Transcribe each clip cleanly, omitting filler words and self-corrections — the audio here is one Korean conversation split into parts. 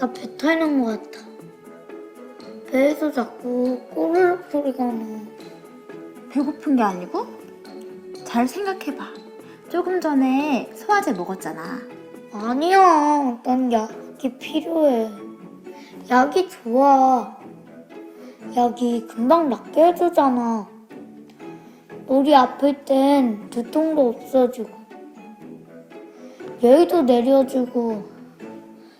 나 배 타는 것 같아. 배에서 자꾸 꼬르륵 소리가 나. 배고픈 게 아니고? 잘 생각해봐. 조금 전에 소화제 먹었잖아. 아니야, 난 약이 필요해. 약이 좋아. 약이 금방 낫게 해주잖아. 우리 아플 땐 두통도 없어지고, 열도 내려주고,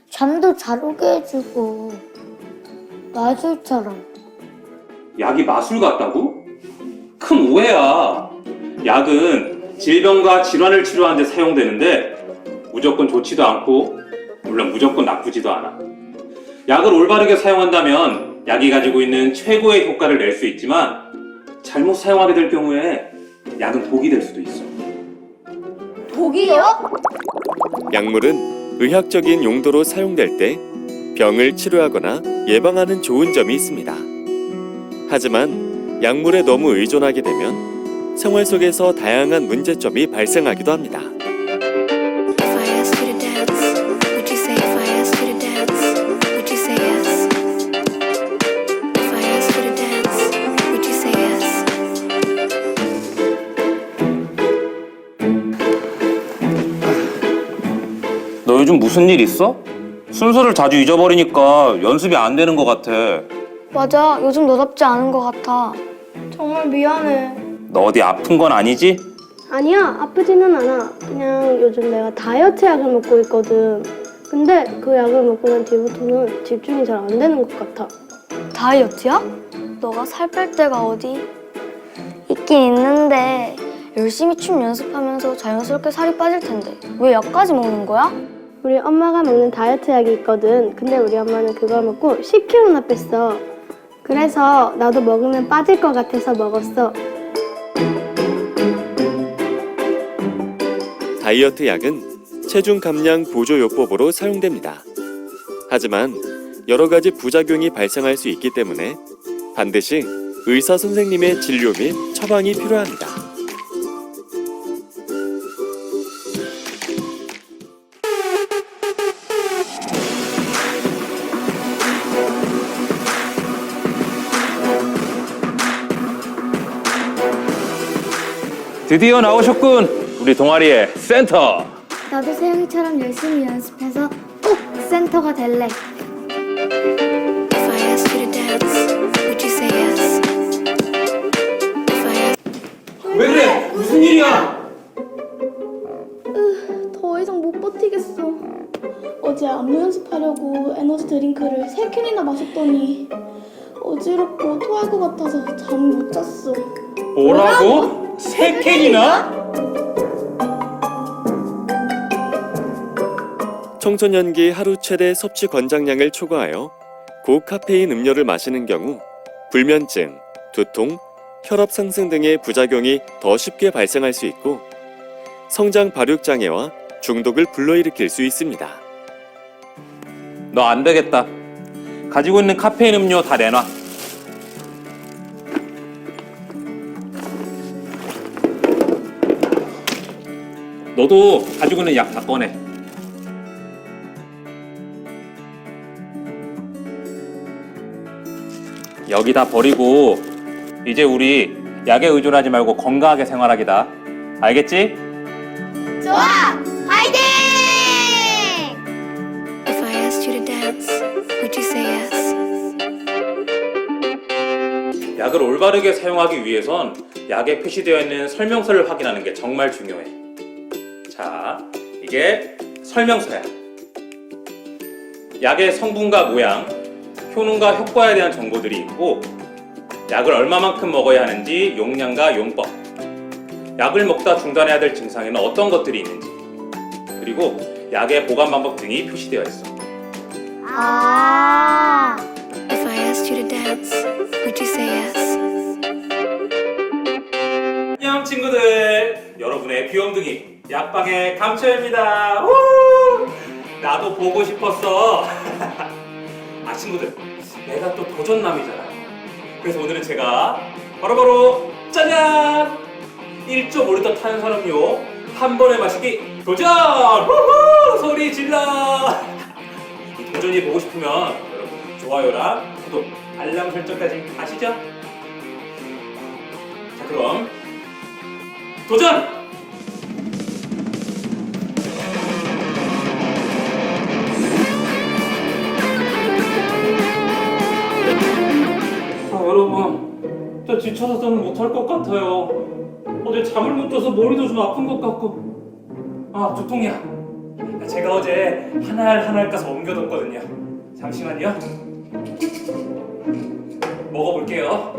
잠도 잘 오게 해주고, 마술처럼. 약이 마술 같다고? 큰 오해야. 약은 질병과 질환을 치료하는 데 사용되는데 무조건 좋지도 않고 물론 무조건 나쁘지도 않아. 약을 올바르게 사용한다면 약이 가지고 있는 최고의 효과를 낼 수 있지만 잘못 사용하게 될 경우에 약은 독이 될 수도 있어. 독이요? 약물은 의학적인 용도로 사용될 때 병을 치료하거나 예방하는 좋은 점이 있습니다. 하지만 약물에 너무 의존하게 되면 생활 속에서 다양한 문제점이 발생하기도 합니다. If I ask you to dance, would you say if I ask you to dance, would you say yes? If I ask you to dance, would you say yes? 너 요즘 무슨 일 있어? 순서를 자주 잊어버리니까 연습이 안 되는 것 같아. 맞아, 요즘 너답지 않은 것 같아. 정말 미안해. 너 어디 아픈 건 아니지? 아니야, 아프지는 않아. 그냥 요즘 내가 다이어트 약을 먹고 있거든. 근데 그 약을 먹고 난 뒤부터는 집중이 잘 안 되는 것 같아. 다이어트야? 너가 살 뺄 데가 어디? 있긴 있는데 열심히 춤 연습하면서 자연스럽게 살이 빠질 텐데 왜 약까지 먹는 거야? 우리 엄마가 먹는 다이어트 약이 있거든. 근데 우리 엄마는 그걸 먹고 10kg나 뺐어. 그래서 나도 먹으면 빠질 것 같아서 먹었어. 다이어트 약은 체중 감량 보조 요법으로 사용됩니다. 하지만 여러 가지 부작용이 발생할 수 있기 때문에 반드시 의사 선생님의 진료 및 처방이 필요합니다. 드디어 나오셨군. 우리 동아리의 센터. 나도 세영이처럼 열심히 연습해서 꼭 센터가 될래. If I ask you to dance, would you say yes? If I ask 왜 그래? 무슨 일이야? 더 이상 못 버티겠어. 어제 안무 연습하려고 에너지 드링크를 3캔이나 마셨더니 어지럽고 토할 것 같아서 잠을 못 잤어. 뭐라고? 3캔이나? 청소년기 하루 최대 섭취 권장량을 초과하여 고카페인 음료를 마시는 경우 불면증, 두통, 혈압 상승 등의 부작용이 더 쉽게 발생할 수 있고 성장 발육 장애와 중독을 불러일으킬 수 있습니다. 너 안 되겠다. 가지고 있는 카페인 음료 다 내놔. 너도 가지고 있는 약 다 꺼내. 여기 다 버리고 이제 우리 약에 의존하지 말고 건강하게 생활하기다. 알겠지? If I asked you to dance, would you say yes? 약을 올바르게 사용하기 위해선 약에 표시되어 있는 설명서를 확인하는 게 정말 중요해. 자, 이게 설명서야. 약의 성분과 모양, 효능과 효과에 대한 정보들이 있고 약을 얼마만큼 먹어야 하는지 용량과 용법, 약을 먹다 중단해야 될 증상에는 어떤 것들이 있는지, 그리고 약의 보관 방법 등이 표시되어 있어. If I asked you to dance, would you say yes? 안녕 친구들, 여러분의 귀염둥이 약방의 감초입니다. 우! 나도 보고 싶었어. 아 친구들, 내가 또 도전남이잖아요. 그래서 오늘은 제가 바로바로 짜잔! 1.5L 탄산음료 한 번에 마시기 도전! 후후! 소리 질러! 이 꾸준히 보고 싶으면 여러분 좋아요랑 구독, 알람 설정까지 아시죠? 자 그럼 도전! 여러분, 저 지쳐서는 못할 것 같아요. 어제 잠을 못 자서 머리도 좀 아픈 것 같고. 아, 두통이야. 제가 어제 한 알 한 알 까서 옮겨뒀거든요. 잠시만요. 먹어볼게요.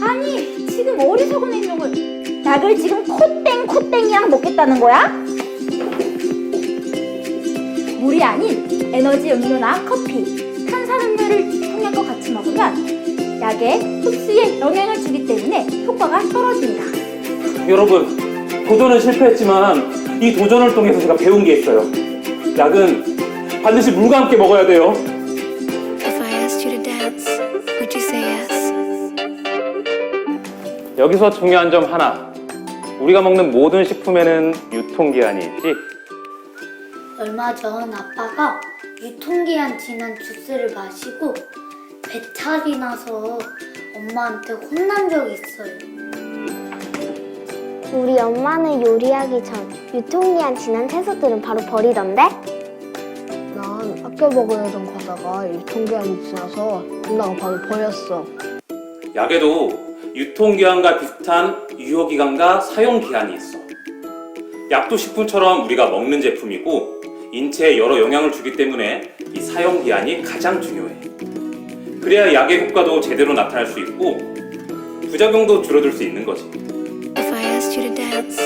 아니, 지금 어리석은 행동을. 약을 지금 콧땡이랑 먹겠다는 거야? 물이 아닌 에너지 음료나 커피, 탄산음료를 통약과 같이 먹으면 약의 흡수에 영향을 주기 때문에 효과가 떨어진다. 여러분, 도전은 실패했지만 이 도전을 통해서 제가 배운 게 있어요. 약은 반드시 물과 함께 먹어야 돼요. If I asked you to dance, would you say yes? 여기서 중요한 점 하나. 우리가 먹는 모든 식품에는 유통기한이 있지. 얼마 전 아빠가 유통기한 지난 주스를 마시고 배탈이 나서 엄마한테 혼난 적이 있어요. 우리 엄마는 요리하기 전 유통기한 지난 채소들은 바로 버리던데? 난 아껴 먹어야 하던 과자가 유통기한이 지나서 엄마가 바로 버렸어. 약에도 유통기한과 비슷한 유효기간과 사용기한이 있어. 약도 식품처럼 우리가 먹는 제품이고 인체에 여러 영향을 주기 때문에 이 사용기한이 가장 중요해. 그래야 약의 효과도 제대로 나타날 수 있고 부작용도 줄어들 수 있는 거지. If I asked you to dance,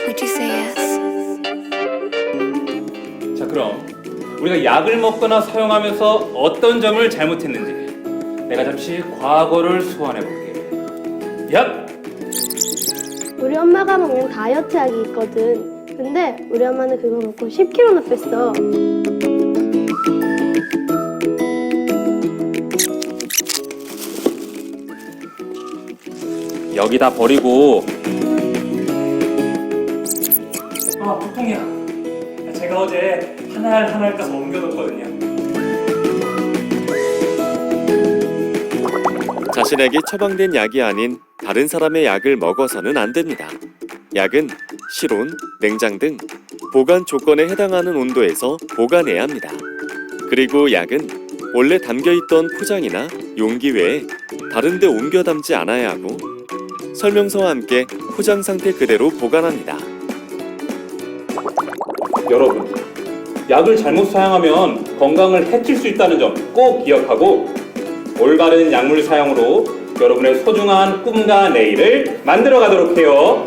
would you say yes? 자 그럼 우리가 약을 먹거나 사용하면서 어떤 점을 잘못했는지 내가 잠시 과거를 소환해 볼게. 약! 우리 엄마가 먹는 다이어트 약이 있거든. 근데 우리 엄마는 그거 먹고 10kg나 뺐어. 여기다 버리고. 아, 두통이야. 제가 어제 한 알 한 알 까서 옮겨뒀거든요. 자신에게 처방된 약이 아닌 다른 사람의 약을 먹어서는 안 됩니다. 약은 실온, 냉장 등 보관 조건에 해당하는 온도에서 보관해야 합니다. 그리고 약은 원래 담겨있던 포장이나 용기 외에 다른 데 옮겨 담지 않아야 하고 설명서와 함께 포장 상태 그대로 보관합니다. 여러분, 약을 잘못 사용하면 건강을 해칠 수 있다는 점 꼭 기억하고 올바른 약물 사용으로 여러분의 소중한 꿈과 내일을 만들어 가도록 해요.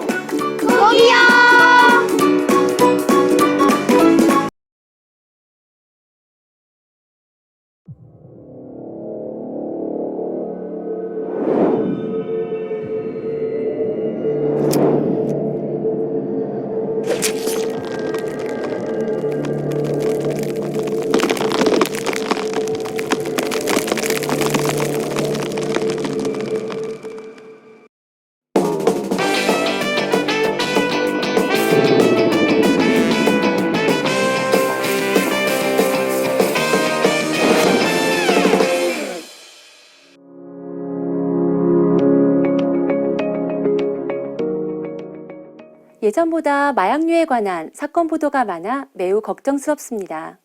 예전보다 마약류에 관한 사건 보도가 많아 매우 걱정스럽습니다.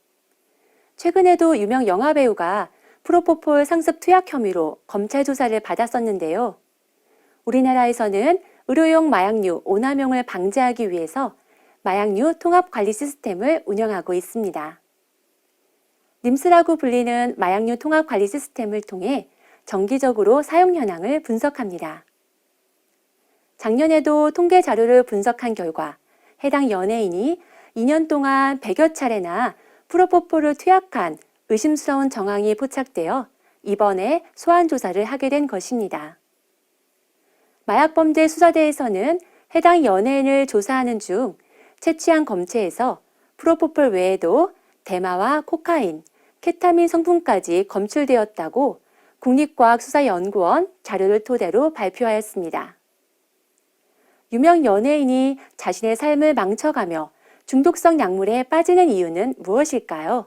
최근에도 유명 영화배우가 프로포폴 상습 투약 혐의로 검찰 조사를 받았었는데요. 우리나라에서는 의료용 마약류 오남용을 방지하기 위해서 마약류 통합관리 시스템을 운영하고 있습니다. 림스라고 불리는 마약류 통합관리 시스템을 통해 정기적으로 사용 현황을 분석합니다. 작년에도 통계 자료를 분석한 결과 해당 연예인이 2년 동안 100여 차례나 프로포폴을 투약한 의심스러운 정황이 포착되어 이번에 소환 조사를 하게 된 것입니다. 마약범죄수사대에서는 해당 연예인을 조사하는 중 채취한 검체에서 프로포폴 외에도 대마와 코카인, 케타민 성분까지 검출되었다고 국립과학수사연구원 자료를 토대로 발표하였습니다. 유명 연예인이 자신의 삶을 망쳐가며 중독성 약물에 빠지는 이유는 무엇일까요?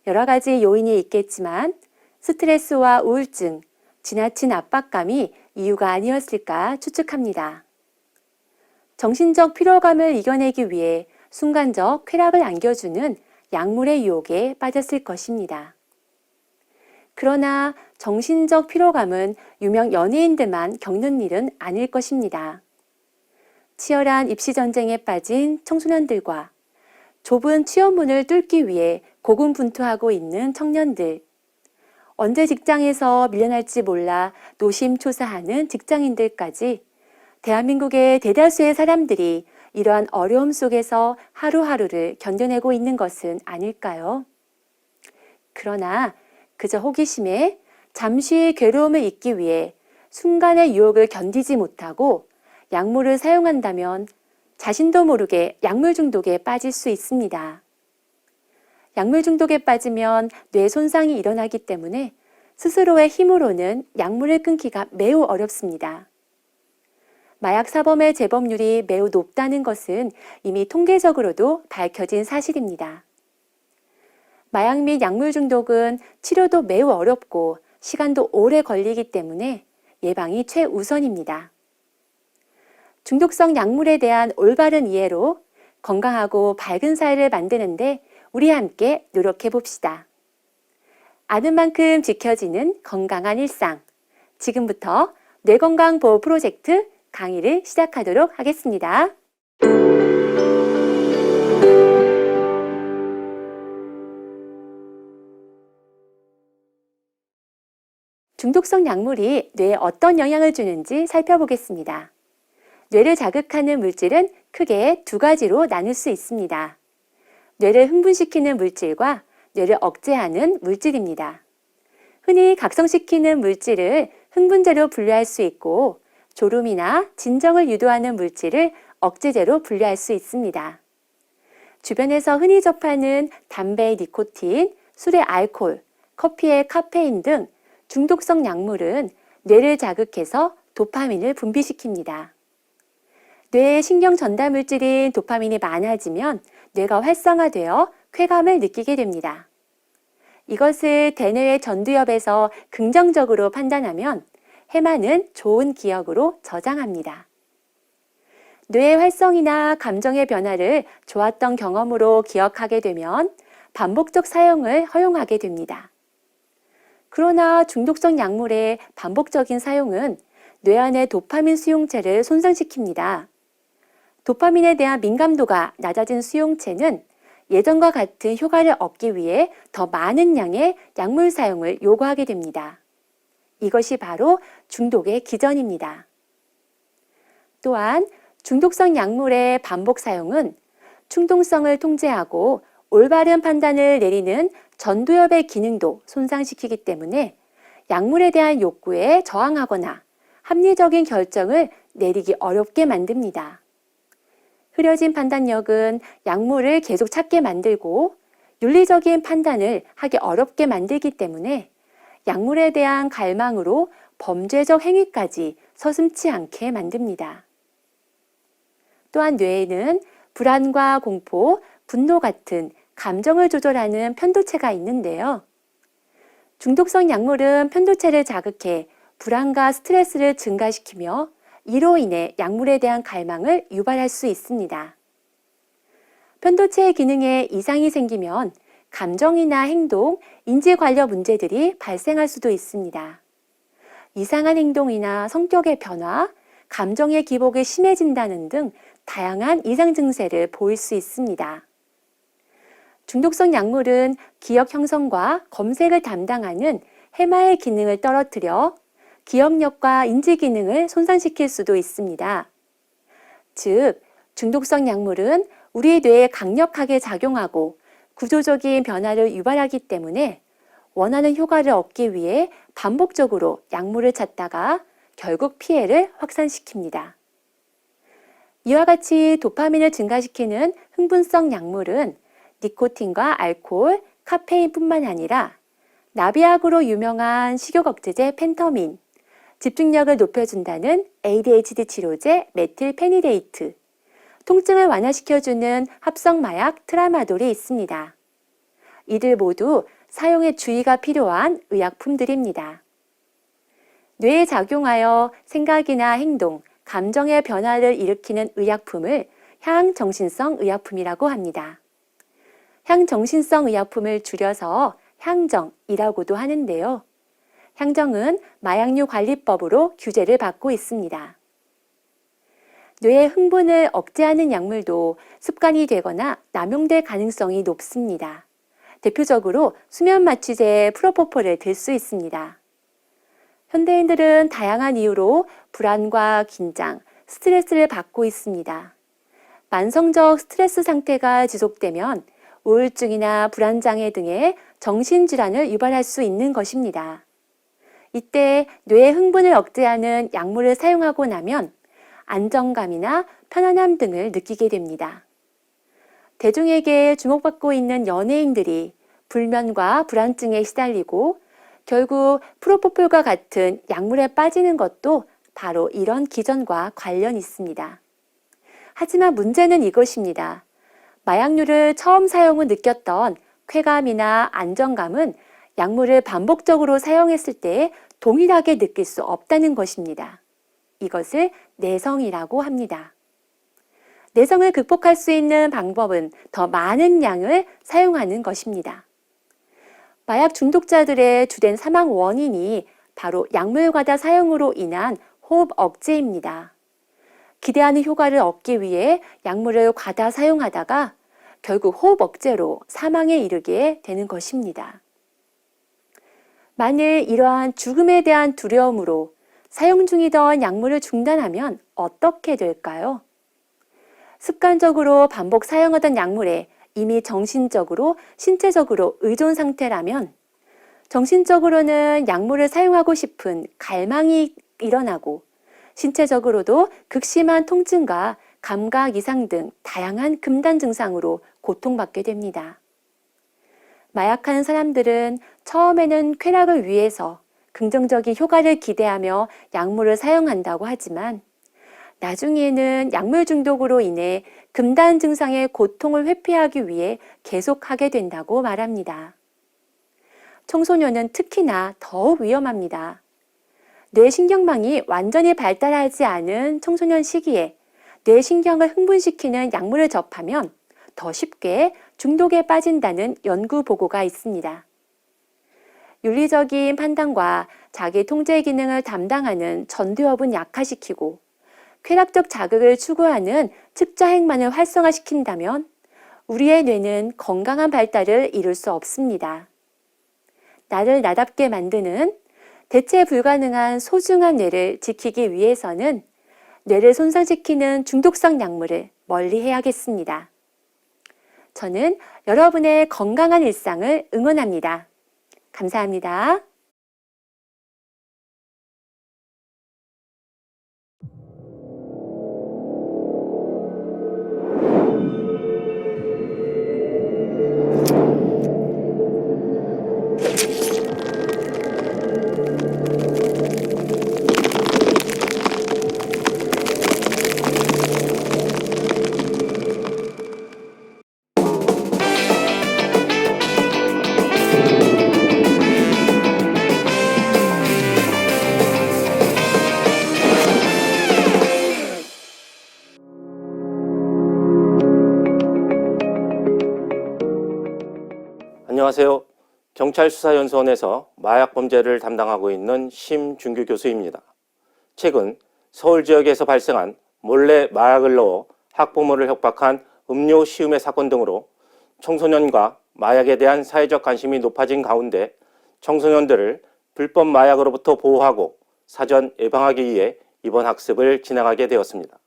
여러 가지 요인이 있겠지만 스트레스와 우울증, 지나친 압박감이 이유가 아니었을까 추측합니다. 정신적 피로감을 이겨내기 위해 순간적 쾌락을 안겨주는 약물의 유혹에 빠졌을 것입니다. 그러나 정신적 피로감은 유명 연예인들만 겪는 일은 아닐 것입니다. 치열한 입시 전쟁에 빠진 청소년들과 좁은 취업문을 뚫기 위해 고군분투하고 있는 청년들, 언제 직장에서 밀려날지 몰라 노심초사하는 직장인들까지 대한민국의 대다수의 사람들이 이러한 어려움 속에서 하루하루를 견뎌내고 있는 것은 아닐까요? 그러나 그저 호기심에 잠시 괴로움을 잊기 위해 순간의 유혹을 견디지 못하고 약물을 사용한다면 자신도 모르게 약물 중독에 빠질 수 있습니다. 약물 중독에 빠지면 뇌 손상이 일어나기 때문에 스스로의 힘으로는 약물을 끊기가 매우 어렵습니다. 마약 사범의 재범률이 매우 높다는 것은 이미 통계적으로도 밝혀진 사실입니다. 마약 및 약물 중독은 치료도 매우 어렵고 시간도 오래 걸리기 때문에 예방이 최우선입니다. 중독성 약물에 대한 올바른 이해로 건강하고 밝은 사회를 만드는데 우리 함께 노력해 봅시다. 아는 만큼 지켜지는 건강한 일상. 지금부터 뇌건강보호 프로젝트 강의를 시작하도록 하겠습니다. 중독성 약물이 뇌에 어떤 영향을 주는지 살펴보겠습니다. 뇌를 자극하는 물질은 크게 두 가지로 나눌 수 있습니다. 뇌를 흥분시키는 물질과 뇌를 억제하는 물질입니다. 흔히 각성시키는 물질을 흥분제로 분류할 수 있고 졸음이나 진정을 유도하는 물질을 억제제로 분류할 수 있습니다. 주변에서 흔히 접하는 담배의 니코틴, 술의 알코올, 커피의 카페인 등 중독성 약물은 뇌를 자극해서 도파민을 분비시킵니다. 뇌의 신경 전달 물질인 도파민이 많아지면 뇌가 활성화되어 쾌감을 느끼게 됩니다. 이것을 대뇌의 전두엽에서 긍정적으로 판단하면 해마는 좋은 기억으로 저장합니다. 뇌의 활성이나 감정의 변화를 좋았던 경험으로 기억하게 되면 반복적 사용을 허용하게 됩니다. 그러나 중독성 약물의 반복적인 사용은 뇌 안의 도파민 수용체를 손상시킵니다. 도파민에 대한 민감도가 낮아진 수용체는 예전과 같은 효과를 얻기 위해 더 많은 양의 약물 사용을 요구하게 됩니다. 이것이 바로 중독의 기전입니다. 또한 중독성 약물의 반복 사용은 충동성을 통제하고 올바른 판단을 내리는 전두엽의 기능도 손상시키기 때문에 약물에 대한 욕구에 저항하거나 합리적인 결정을 내리기 어렵게 만듭니다. 흐려진 판단력은 약물을 계속 찾게 만들고 윤리적인 판단을 하기 어렵게 만들기 때문에 약물에 대한 갈망으로 범죄적 행위까지 서슴지 않게 만듭니다. 또한 뇌에는 불안과 공포, 분노 같은 감정을 조절하는 편도체가 있는데요. 중독성 약물은 편도체를 자극해 불안과 스트레스를 증가시키며 이로 인해 약물에 대한 갈망을 유발할 수 있습니다. 편도체의 기능에 이상이 생기면 감정이나 행동, 인지 관련 문제들이 발생할 수도 있습니다. 이상한 행동이나 성격의 변화, 감정의 기복이 심해진다는 등 다양한 이상 증세를 보일 수 있습니다. 중독성 약물은 기억 형성과 검색을 담당하는 해마의 기능을 떨어뜨려 기억력과 인지 기능을 손상시킬 수도 있습니다. 즉, 중독성 약물은 우리 뇌에 강력하게 작용하고 구조적인 변화를 유발하기 때문에 원하는 효과를 얻기 위해 반복적으로 약물을 찾다가 결국 피해를 확산시킵니다. 이와 같이 도파민을 증가시키는 흥분성 약물은 니코틴과 알코올, 카페인뿐만 아니라 나비약으로 유명한 식욕 억제제 펜터민, 집중력을 높여준다는 ADHD 치료제 메틸페니데이트, 통증을 완화시켜주는 합성마약 트라마돌이 있습니다. 이들 모두 사용에 주의가 필요한 의약품들입니다. 뇌에 작용하여 생각이나 행동, 감정의 변화를 일으키는 의약품을 향정신성 의약품이라고 합니다. 향정신성 의약품을 줄여서 향정이라고도 하는데요. 향정은 마약류 관리법으로 규제를 받고 있습니다. 뇌의 흥분을 억제하는 약물도 습관이 되거나 남용될 가능성이 높습니다. 대표적으로 수면 마취제의 프로포폴을 들 수 있습니다. 현대인들은 다양한 이유로 불안과 긴장, 스트레스를 받고 있습니다. 만성적 스트레스 상태가 지속되면 우울증이나 불안장애 등의 정신질환을 유발할 수 있는 것입니다. 이때 뇌의 흥분을 억제하는 약물을 사용하고 나면 안정감이나 편안함 등을 느끼게 됩니다. 대중에게 주목받고 있는 연예인들이 불면과 불안증에 시달리고 결국 프로포폴과 같은 약물에 빠지는 것도 바로 이런 기전과 관련이 있습니다. 하지만 문제는 이것입니다. 마약류를 처음 사용 후 느꼈던 쾌감이나 안정감은 약물을 반복적으로 사용했을 때 동일하게 느낄 수 없다는 것입니다. 이것을 내성이라고 합니다. 내성을 극복할 수 있는 방법은 더 많은 양을 사용하는 것입니다. 마약 중독자들의 주된 사망 원인이 바로 약물 과다 사용으로 인한 호흡 억제입니다. 기대하는 효과를 얻기 위해 약물을 과다 사용하다가 결국 호흡 억제로 사망에 이르게 되는 것입니다. 만일 이러한 죽음에 대한 두려움으로 사용 중이던 약물을 중단하면 어떻게 될까요? 습관적으로 반복 사용하던 약물에 이미 정신적으로, 신체적으로 의존 상태라면 정신적으로는 약물을 사용하고 싶은 갈망이 일어나고 신체적으로도 극심한 통증과 감각 이상 등 다양한 금단 증상으로 고통받게 됩니다. 마약하는 사람들은 처음에는 쾌락을 위해서 긍정적인 효과를 기대하며 약물을 사용한다고 하지만 나중에는 약물 중독으로 인해 금단 증상의 고통을 회피하기 위해 계속하게 된다고 말합니다. 청소년은 특히나 더욱 위험합니다. 뇌신경망이 완전히 발달하지 않은 청소년 시기에 뇌신경을 흥분시키는 약물을 접하면 더 쉽게 중독에 빠진다는 연구 보고가 있습니다. 윤리적인 판단과 자기 통제 기능을 담당하는 전두엽은 약화시키고 쾌락적 자극을 추구하는 측자 행만을 활성화시킨다면 우리의 뇌는 건강한 발달을 이룰 수 없습니다. 나를 나답게 만드는 대체 불가능한 소중한 뇌를 지키기 위해서는 뇌를 손상시키는 중독성 약물을 멀리해야겠습니다. 저는 여러분의 건강한 일상을 응원합니다. 감사합니다. 안녕하세요. 경찰수사연수원에서 마약범죄를 담당하고 있는 심준규 교수입니다. 최근 서울 지역에서 발생한 몰래 마약을 넣어 학부모를 협박한 음료 시음회 사건 등으로 청소년과 마약에 대한 사회적 관심이 높아진 가운데 청소년들을 불법 마약으로부터 보호하고 사전 예방하기 위해 이번 학습을 진행하게 되었습니다.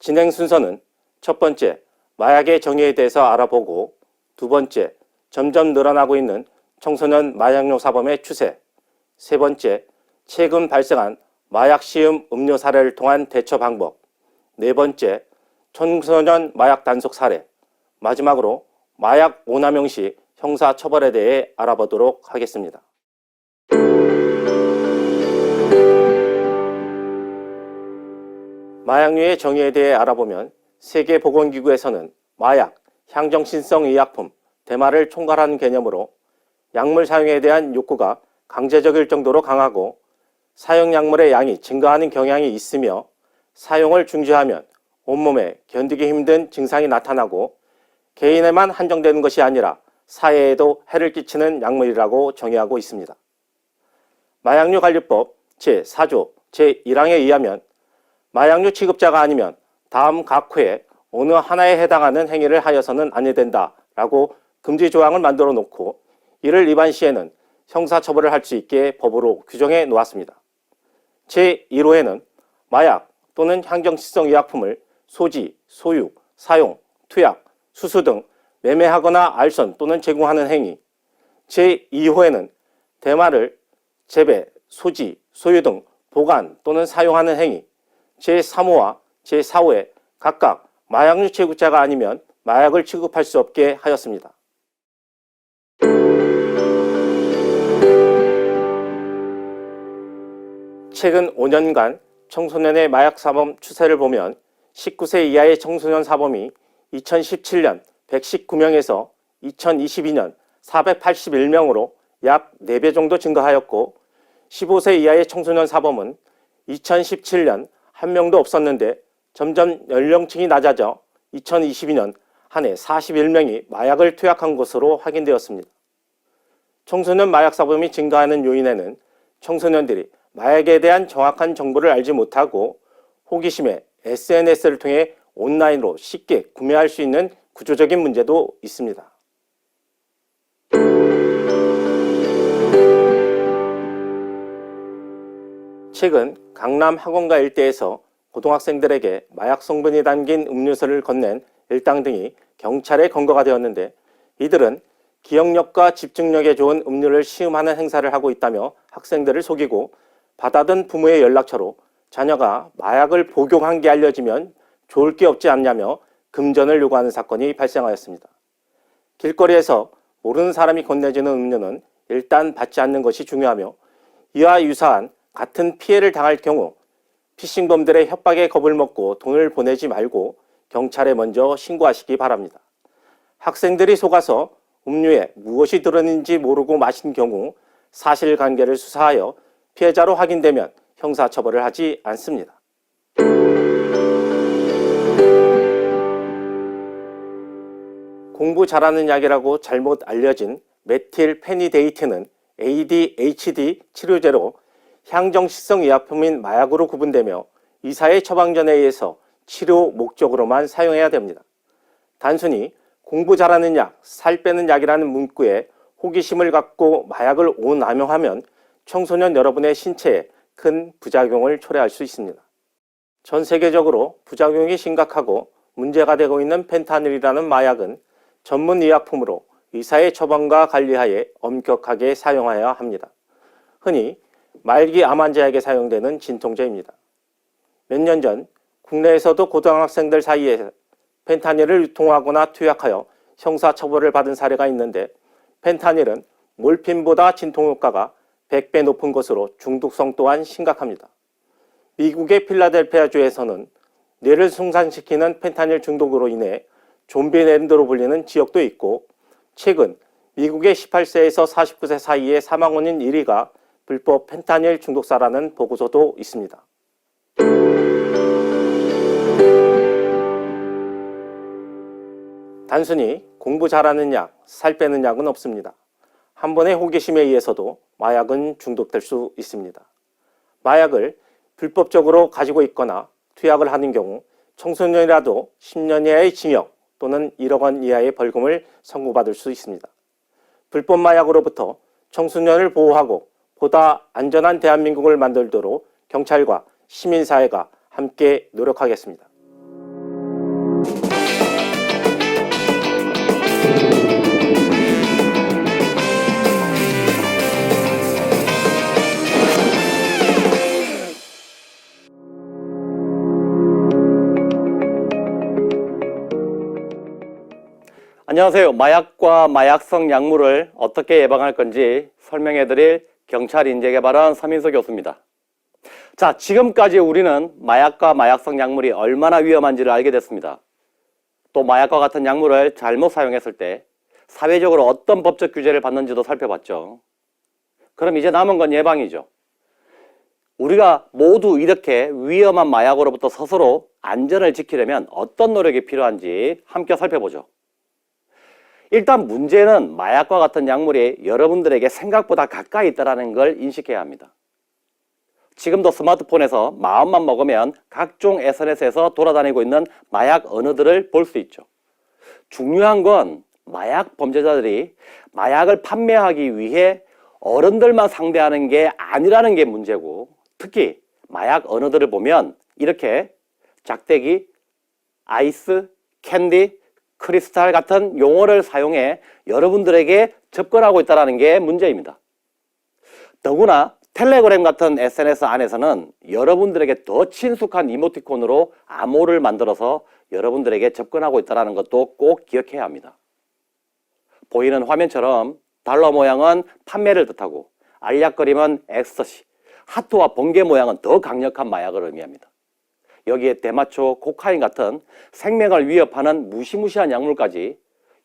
진행 순서는 첫 번째, 마약의 정의에 대해서 알아보고 두 번째, 점점 늘어나고 있는 청소년 마약류 사범의 추세, 세 번째, 최근 발생한 마약 시음 음료 사례를 통한 대처 방법, 네 번째, 청소년 마약 단속 사례, 마지막으로 마약 오남용 시 형사 처벌에 대해 알아보도록 하겠습니다. 마약류의 정의에 대해 알아보면 세계보건기구에서는 마약, 향정신성 의약품, 대마를 총괄하는 개념으로 약물 사용에 대한 욕구가 강제적일 정도로 강하고 사용 약물의 양이 증가하는 경향이 있으며 사용을 중지하면 온몸에 견디기 힘든 증상이 나타나고 개인에만 한정되는 것이 아니라 사회에도 해를 끼치는 약물이라고 정의하고 있습니다. 마약류 관리법 제4조 제1항에 의하면 마약류 취급자가 아니면 다음 각 회에 어느 하나에 해당하는 행위를 하여서는 아니 된다라고 금지 조항을 만들어 놓고 이를 위반 시에는 형사처벌을 할 수 있게 법으로 규정해 놓았습니다. 제1호에는 마약 또는 향정신성 의약품을 소지, 소유, 사용, 투약, 수수 등 매매하거나 알선 또는 제공하는 행위. 제2호에는 대마를 재배, 소지, 소유 등 보관 또는 사용하는 행위. 제3호와 제4호에 각각 마약류 취급자가 아니면 마약을 취급할 수 없게 하였습니다. 최근 5년간 청소년의 마약 사범 추세를 보면 19세 이하의 청소년 사범이 2017년 119명에서 2022년 481명으로 약 4배 정도 증가하였고 15세 이하의 청소년 사범은 2017년 1명도 없었는데 점점 연령층이 낮아져 2022년 한 해 41명이 마약을 투약한 것으로 확인되었습니다. 청소년 마약 사범이 증가하는 요인에는 청소년들이 마약에 대한 정확한 정보를 알지 못하고 호기심에 SNS를 통해 온라인으로 쉽게 구매할 수 있는 구조적인 문제도 있습니다. 최근 강남 학원가 일대에서 고등학생들에게 마약 성분이 담긴 음료수를 건넨 일당 등이 경찰에 검거가 되었는데 이들은 기억력과 집중력에 좋은 음료를 시음하는 행사를 하고 있다며 학생들을 속이고 받아든 부모의 연락처로 자녀가 마약을 복용한 게 알려지면 좋을 게 없지 않냐며 금전을 요구하는 사건이 발생하였습니다. 길거리에서 모르는 사람이 건네주는 음료는 일단 받지 않는 것이 중요하며 이와 유사한 같은 피해를 당할 경우 피싱범들의 협박에 겁을 먹고 돈을 보내지 말고 경찰에 먼저 신고하시기 바랍니다. 학생들이 속아서 음료에 무엇이 들었는지 모르고 마신 경우 사실관계를 수사하여 피해자로 확인되면 형사처벌을 하지 않습니다. 공부 잘하는 약이라고 잘못 알려진 메틸페니데이트는 ADHD 치료제로 향정신성 의약품인 마약으로 구분되며 의사의 처방 전에 의해서 치료 목적으로만 사용해야 됩니다. 단순히 공부 잘하는 약, 살 빼는 약이라는 문구에 호기심을 갖고 마약을 오남용하면 청소년 여러분의 신체에 큰 부작용을 초래할 수 있습니다. 전 세계적으로 부작용이 심각하고 문제가 되고 있는 펜타닐이라는 마약은 전문 의약품으로 의사의 처방과 관리하에 엄격하게 사용해야 합니다. 흔히 말기 암 환자에게 사용되는 진통제입니다. 몇 년 전 국내에서도 고등학생들 사이에 펜타닐을 유통하거나 투약하여 형사처벌을 받은 사례가 있는데 펜타닐은 몰핀보다 진통효과가 100배 높은 것으로 중독성 또한 심각합니다. 미국의 필라델피아주에서는 뇌를 손상시키는 펜타닐 중독으로 인해 좀비랜드로 불리는 지역도 있고 최근 미국의 18세에서 49세 사이의 사망 원인 1위가 불법 펜타닐 중독사라는 보고서도 있습니다. 단순히 공부 잘하는 약, 살 빼는 약은 없습니다. 한 번의 호기심에 의해서도 마약은 중독될 수 있습니다. 마약을 불법적으로 가지고 있거나 투약을 하는 경우 청소년이라도 10년 이하의 징역 또는 1억 원 이하의 벌금을 선고받을 수 있습니다. 불법 마약으로부터 청소년을 보호하고 보다 안전한 대한민국을 만들도록 경찰과 시민사회가 함께 노력하겠습니다. 안녕하세요. 마약과 마약성 약물을 어떻게 예방할 건지 설명해드릴 경찰인재개발원 서민석 교수입니다. 자, 지금까지 우리는 마약과 마약성 약물이 얼마나 위험한지를 알게 됐습니다. 또 마약과 같은 약물을 잘못 사용했을 때 사회적으로 어떤 법적 규제를 받는지도 살펴봤죠. 그럼 이제 남은 건 예방이죠. 우리가 모두 이렇게 위험한 마약으로부터 스스로 안전을 지키려면 어떤 노력이 필요한지 함께 살펴보죠. 일단 문제는 마약과 같은 약물이 여러분들에게 생각보다 가까이 있다는 걸 인식해야 합니다. 지금도 스마트폰에서 마음만 먹으면 각종 SNS에서 돌아다니고 있는 마약 언어들을 볼 수 있죠. 중요한 건 마약 범죄자들이 마약을 판매하기 위해 어른들만 상대하는 게 아니라는 게 문제고, 특히 마약 언어들을 보면 이렇게 작대기, 아이스, 캔디, 크리스탈 같은 용어를 사용해 여러분들에게 접근하고 있다는 게 문제입니다. 더구나 텔레그램 같은 SNS 안에서는 여러분들에게 더 친숙한 이모티콘으로 암호를 만들어서 여러분들에게 접근하고 있다는 것도 꼭 기억해야 합니다. 보이는 화면처럼 달러 모양은 판매를 뜻하고 알약거림은 엑스터시, 하트와 번개 모양은 더 강력한 마약을 의미합니다. 여기에 대마초, 코카인 같은 생명을 위협하는 무시무시한 약물까지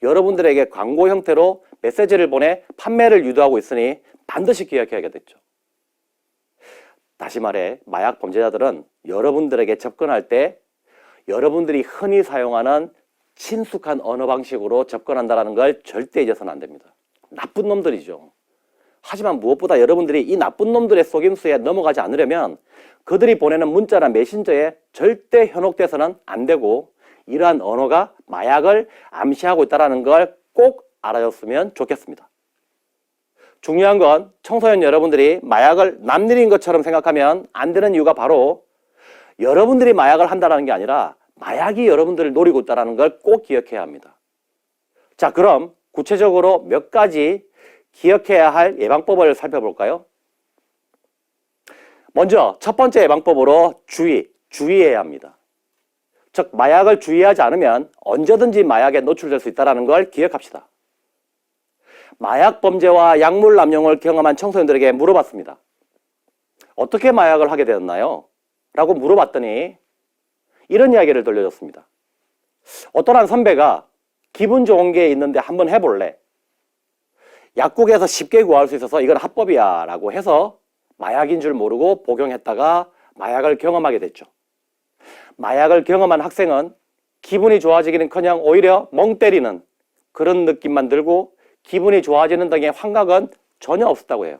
여러분들에게 광고 형태로 메시지를 보내 판매를 유도하고 있으니 반드시 기억해야겠죠. 다시 말해, 마약 범죄자들은 여러분들에게 접근할 때 여러분들이 흔히 사용하는 친숙한 언어 방식으로 접근한다는 걸 절대 잊어서는 안 됩니다. 나쁜 놈들이죠. 하지만 무엇보다 여러분들이 이 나쁜 놈들의 속임수에 넘어가지 않으려면 그들이 보내는 문자나 메신저에 절대 현혹돼서는 안 되고, 이러한 언어가 마약을 암시하고 있다는 걸 꼭 알아줬으면 좋겠습니다. 중요한 건 청소년 여러분들이 마약을 남일인 것처럼 생각하면 안 되는 이유가 바로 여러분들이 마약을 한다는 게 아니라 마약이 여러분들을 노리고 있다는 걸 꼭 기억해야 합니다. 자, 그럼 구체적으로 몇 가지 기억해야 할 예방법을 살펴볼까요? 먼저 첫 번째 예방법으로 주의해야 합니다. 즉, 마약을 주의하지 않으면 언제든지 마약에 노출될 수 있다는 걸 기억합시다. 마약 범죄와 약물 남용을 경험한 청소년들에게 물어봤습니다. 어떻게 마약을 하게 되었나요? 라고 물어봤더니 이런 이야기를 들려줬습니다. 어떤 한 선배가 기분 좋은 게 있는데 한번 해볼래? 약국에서 쉽게 구할 수 있어서 이건 합법이야 라고 해서 마약인 줄 모르고 복용했다가 마약을 경험하게 됐죠. 마약을 경험한 학생은 기분이 좋아지기는커녕 오히려 멍 때리는 그런 느낌만 들고 기분이 좋아지는 등의 환각은 전혀 없었다고 해요.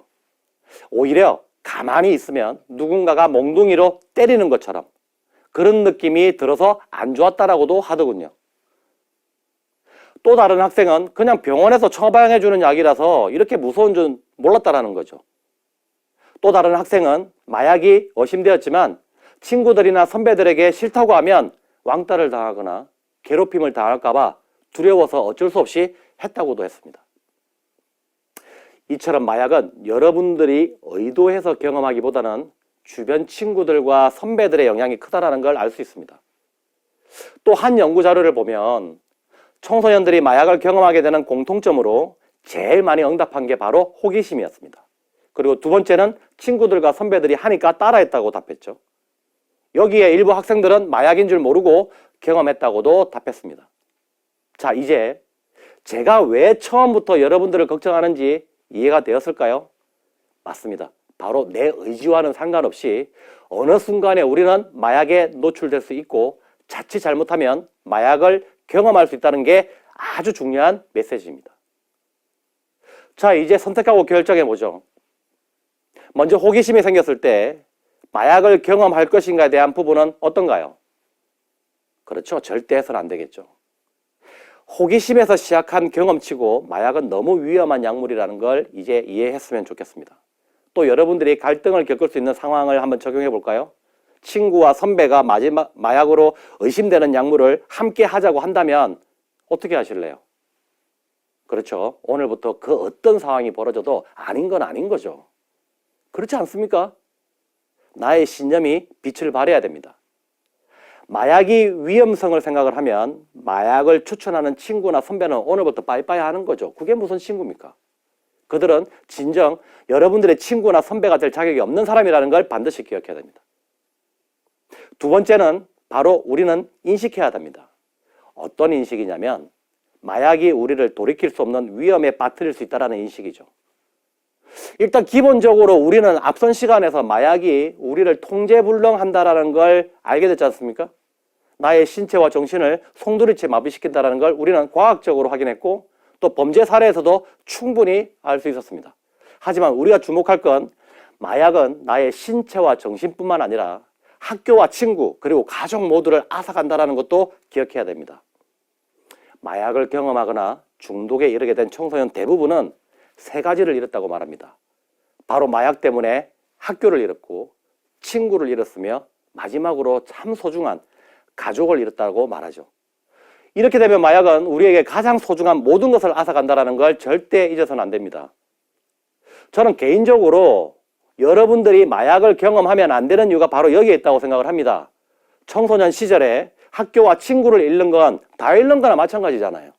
오히려 가만히 있으면 누군가가 몽둥이로 때리는 것처럼 그런 느낌이 들어서 안 좋았다라고도 하더군요. 또 다른 학생은 그냥 병원에서 처방해주는 약이라서 이렇게 무서운 줄 몰랐다라는 거죠. 또 다른 학생은 마약이 의심되었지만 친구들이나 선배들에게 싫다고 하면 왕따를 당하거나 괴롭힘을 당할까봐 두려워서 어쩔 수 없이 했다고도 했습니다. 이처럼 마약은 여러분들이 의도해서 경험하기보다는 주변 친구들과 선배들의 영향이 크다는 걸 알 수 있습니다. 또 한 연구 자료를 보면 청소년들이 마약을 경험하게 되는 공통점으로 제일 많이 응답한 게 바로 호기심이었습니다. 그리고 두 번째는 친구들과 선배들이 하니까 따라했다고 답했죠. 여기에 일부 학생들은 마약인 줄 모르고 경험했다고도 답했습니다. 자, 이제 제가 왜 처음부터 여러분들을 걱정하는지 이해가 되었을까요? 맞습니다. 바로 내 의지와는 상관없이 어느 순간에 우리는 마약에 노출될 수 있고 자칫 잘못하면 마약을 경험할 수 있다는 게 아주 중요한 메시지입니다. 자, 이제 선택하고 결정해보죠. 먼저 호기심이 생겼을 때 마약을 경험할 것인가에 대한 부분은 어떤가요? 그렇죠. 절대 해서는 안 되겠죠. 호기심에서 시작한 경험치고 마약은 너무 위험한 약물이라는 걸 이제 이해했으면 좋겠습니다. 또 여러분들이 갈등을 겪을 수 있는 상황을 한번 적용해 볼까요? 친구와 선배가 마약으로 의심되는 약물을 함께 하자고 한다면 어떻게 하실래요? 그렇죠. 오늘부터 그 어떤 상황이 벌어져도 아닌 건 아닌 거죠. 그렇지 않습니까? 나의 신념이 빛을 발해야 됩니다. 마약이 위험성을 생각을 하면 마약을 추천하는 친구나 선배는 오늘부터 빠이빠이 하는 거죠. 그게 무슨 친구입니까? 그들은 진정 여러분들의 친구나 선배가 될 자격이 없는 사람이라는 걸 반드시 기억해야 됩니다. 두 번째는 바로 우리는 인식해야 됩니다. 어떤 인식이냐면 마약이 우리를 돌이킬 수 없는 위험에 빠뜨릴 수 있다는 인식이죠. 일단 기본적으로 우리는 앞선 시간에서 마약이 우리를 통제불능한다는 걸 알게 됐지 않습니까? 나의 신체와 정신을 송두리째 마비시킨다는 걸 우리는 과학적으로 확인했고 또 범죄 사례에서도 충분히 알 수 있었습니다. 하지만 우리가 주목할 건 마약은 나의 신체와 정신뿐만 아니라 학교와 친구 그리고 가족 모두를 앗아간다는 것도 기억해야 됩니다. 마약을 경험하거나 중독에 이르게 된 청소년 대부분은 세 가지를 잃었다고 말합니다. 바로 마약 때문에 학교를 잃었고 친구를 잃었으며 마지막으로 참 소중한 가족을 잃었다고 말하죠. 이렇게 되면 마약은 우리에게 가장 소중한 모든 것을 앗아간다는 걸 절대 잊어서는 안 됩니다. 저는 개인적으로 여러분들이 마약을 경험하면 안 되는 이유가 바로 여기에 있다고 생각을 합니다. 청소년 시절에 학교와 친구를 잃는 건 다 잃는 거나 마찬가지잖아요.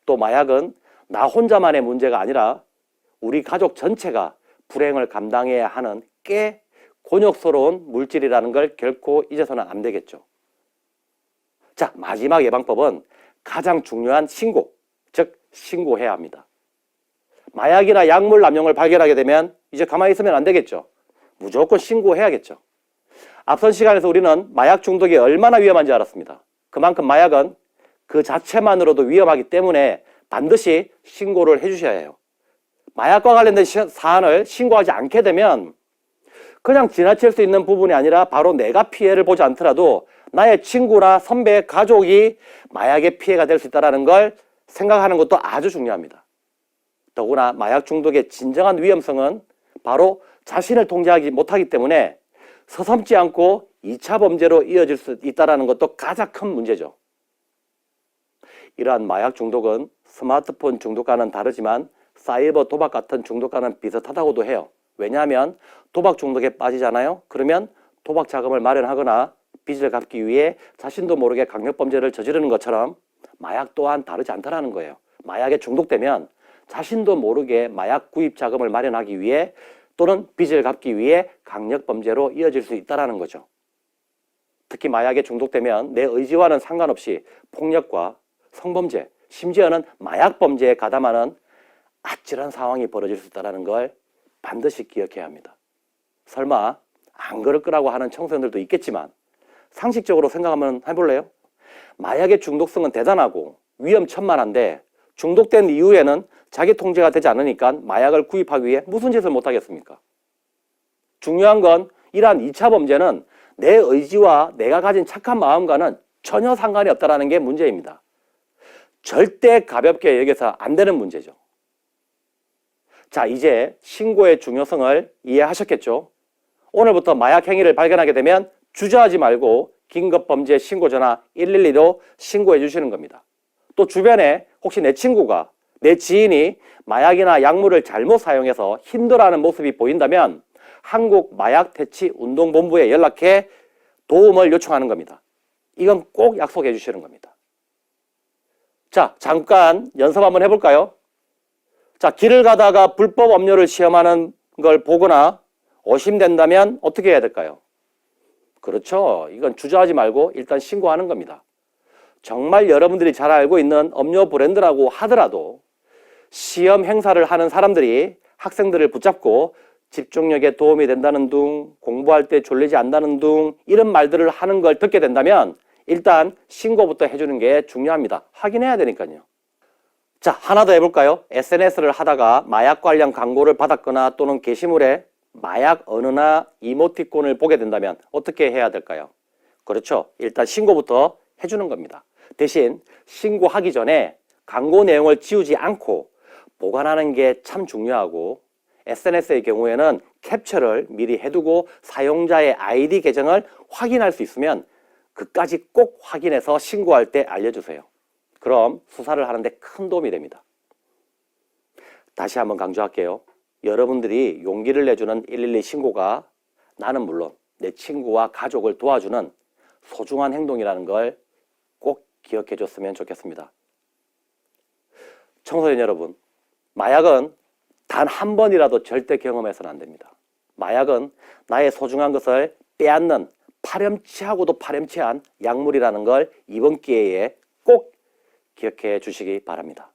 또 마약은 나 혼자만의 문제가 아니라 우리 가족 전체가 불행을 감당해야 하는 꽤 곤욕스러운 물질이라는 걸 결코 잊어서는 안 되겠죠. 자, 마지막 예방법은 가장 중요한 신고, 즉 신고해야 합니다. 마약이나 약물 남용을 발견하게 되면 이제 가만히 있으면 안 되겠죠. 무조건 신고해야겠죠. 앞선 시간에서 우리는 마약 중독이 얼마나 위험한지 알았습니다. 그만큼 마약은 그 자체만으로도 위험하기 때문에 반드시 신고를 해주셔야 해요. 마약과 관련된 사안을 신고하지 않게 되면 그냥 지나칠 수 있는 부분이 아니라 바로 내가 피해를 보지 않더라도 나의 친구나 선배, 가족이 마약의 피해가 될 수 있다는 걸 생각하는 것도 아주 중요합니다. 더구나 마약 중독의 진정한 위험성은 바로 자신을 통제하지 못하기 때문에 서슴지 않고 2차 범죄로 이어질 수 있다는 것도 가장 큰 문제죠. 이러한 마약 중독은 스마트폰 중독과는 다르지만 사이버 도박 같은 중독과는 비슷하다고도 해요. 왜냐하면 도박 중독에 빠지잖아요. 그러면 도박 자금을 마련하거나 빚을 갚기 위해 자신도 모르게 강력범죄를 저지르는 것처럼 마약 또한 다르지 않다는 거예요. 마약에 중독되면 자신도 모르게 마약 구입 자금을 마련하기 위해 또는 빚을 갚기 위해 강력범죄로 이어질 수 있다는 거죠. 특히 마약에 중독되면 내 의지와는 상관없이 폭력과 성범죄, 심지어는 마약범죄에 가담하는 아찔한 상황이 벌어질 수 있다는 걸 반드시 기억해야 합니다. 설마 안 그럴 거라고 하는 청소년들도 있겠지만 상식적으로 생각하면 해볼래요? 마약의 중독성은 대단하고 위험천만한데 중독된 이후에는 자기 통제가 되지 않으니까 마약을 구입하기 위해 무슨 짓을 못하겠습니까? 중요한 건 이러한 2차 범죄는 내 의지와 내가 가진 착한 마음과는 전혀 상관이 없다는 게 문제입니다. 절대 가볍게 여겨서 안 되는 문제죠. 자, 이제 신고의 중요성을 이해하셨겠죠? 오늘부터 마약 행위를 발견하게 되면 주저하지 말고 긴급범죄 신고전화 112로 신고해 주시는 겁니다. 또 주변에 혹시 내 친구가 내 지인이 마약이나 약물을 잘못 사용해서 힘들어하는 모습이 보인다면 한국마약대치운동본부에 연락해 도움을 요청하는 겁니다. 이건 꼭 약속해 주시는 겁니다. 자, 잠깐 연습 한번 해볼까요? 자, 길을 가다가 불법 음료를 시험하는 걸 보거나 의심된다면 어떻게 해야 될까요? 그렇죠. 이건 주저하지 말고 일단 신고하는 겁니다. 정말 여러분들이 잘 알고 있는 음료 브랜드라고 하더라도 시험 행사를 하는 사람들이 학생들을 붙잡고 집중력에 도움이 된다는 둥, 공부할 때 졸리지 않는다는 둥 이런 말들을 하는 걸 듣게 된다면 일단 신고부터 해주는 게 중요합니다. 확인해야 되니까요. 자, 하나 더 해볼까요? SNS를 하다가 마약 관련 광고를 받았거나 또는 게시물에 마약 언어나 이모티콘을 보게 된다면 어떻게 해야 될까요? 그렇죠. 일단 신고부터 해주는 겁니다. 대신 신고하기 전에 광고 내용을 지우지 않고 보관하는 게 참 중요하고 SNS의 경우에는 캡처를 미리 해두고 사용자의 아이디 계정을 확인할 수 있으면 그까지 꼭 확인해서 신고할 때 알려주세요. 그럼 수사를 하는데 큰 도움이 됩니다. 다시 한번 강조할게요. 여러분들이 용기를 내주는 112 신고가 나는 물론 내 친구와 가족을 도와주는 소중한 행동이라는 걸 꼭 기억해 줬으면 좋겠습니다. 청소년 여러분, 마약은 단 한 번이라도 절대 경험해서는 안 됩니다. 마약은 나의 소중한 것을 빼앗는 파렴치하고도 파렴치한 약물이라는 걸 이번 기회에 꼭 기억해 주시기 바랍니다.